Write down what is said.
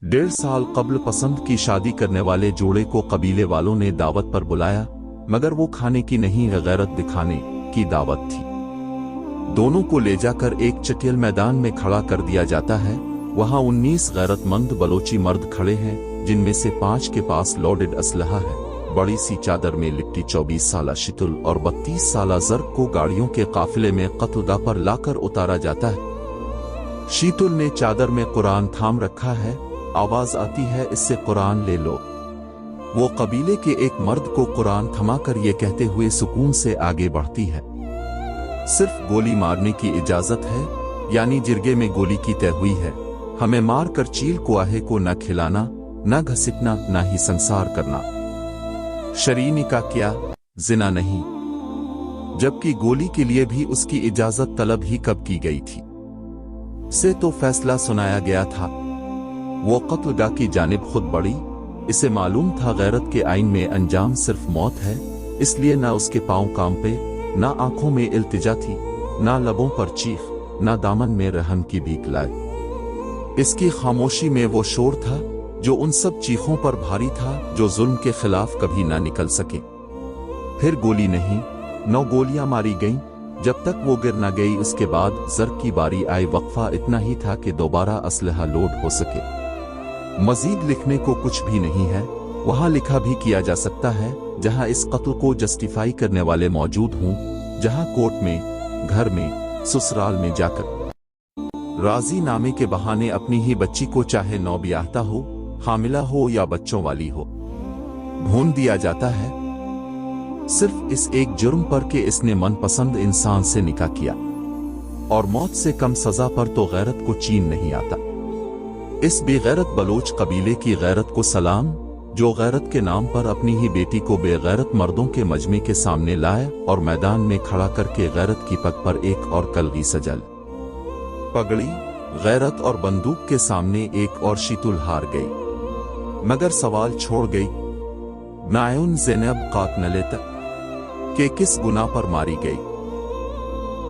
1.5 साल कबल पसंद की शादी करने वाले जोड़े को कबीले वालों ने दावत पर बुलाया, मगर वो खाने की नहीं गैरत दिखाने की दावत थी। दोनों को ले जाकर एक चटियल मैदान में खड़ा कर दिया जाता है। वहां 19 गैरतमंद बलोची मर्द खड़े हैं, जिनमें से 5 के पास लोडेड असलहा है। बड़ी सी चादर में लिपटी 24 साला शितुल और 32 साला जर्क को गाड़ियों के काफिले में कत्लगाह पर लाकर उतारा जाता है। शीतुल ने चादर में कुरान थाम रखा है। आवाज आती है, इससे कुरान ले लो। वो कबीले के एक मर्द को कुरान थमाकर ये कहते हुए सुकून से आगे बढ़ती है, सिर्फ गोली मारने की इजाजत है, यानी जिरगे में गोली की तय हुई है। हमें मार कर चील कुआहे को न खिलाना, न घसीटना, न ही संसार करना। शरई निकाह क्या, जिना नहीं। जबकि गोली के लिए भी उसकी इजाजत तलब ही कब की गई थी से तो फैसला सुनाया गया था। वो कत्लगाह की जानिब खुद बढ़ी। इसे मालूम था गैरत के आइन में अंजाम सिर्फ मौत है, इसलिए ना उसके पांव कांपे, ना आंखों में इल्तिजा थी, ना लबों पर चीख, ना दामन में रहम की भीख लाए। इसकी खामोशी में वो शोर था जो उन सब चीखों पर भारी था जो जुल्म के खिलाफ कभी ना निकल सके। फिर गोली नहीं, 9 गोलियां मारी गईं। जब तक वो गिर न गई, उसके बाद जर्क की बारी आई। वक्फा इतना ही था कि दोबारा असलहा लोड हो सके। मजीद लिखने को कुछ भी नहीं है। वहां लिखा भी किया जा सकता है जहां इस कत्ल को जस्टिफाई करने वाले मौजूद हों, जहां कोर्ट में, घर में, ससुराल में जाकर राजी नामे के बहाने अपनी ही बच्ची को, चाहे नौबियाहता हो, हामिला हो या बच्चों वाली हो, भून दिया जाता है, सिर्फ इस एक जुर्म पर कि इसने मनपसंद इंसान से निकाह किया। और मौत से कम सजा पर तो गैरत को चीन नहीं आता। इस बेगैरत बलोच कबीले की गैरत को सलाम, जो गैरत के नाम पर अपनी ही बेटी को बेगैरत मर्दों के मजमे के सामने लाए और मैदान में खड़ा करके गैरत की पग पर एक और कलगी सजल पगड़ी। गैरत और बंदूक के सामने एक और शीतुल हार गई, मगर सवाल छोड़ गई, नायुन ज़ैनब कात न लेता कि किस गुनाह पर मारी गई।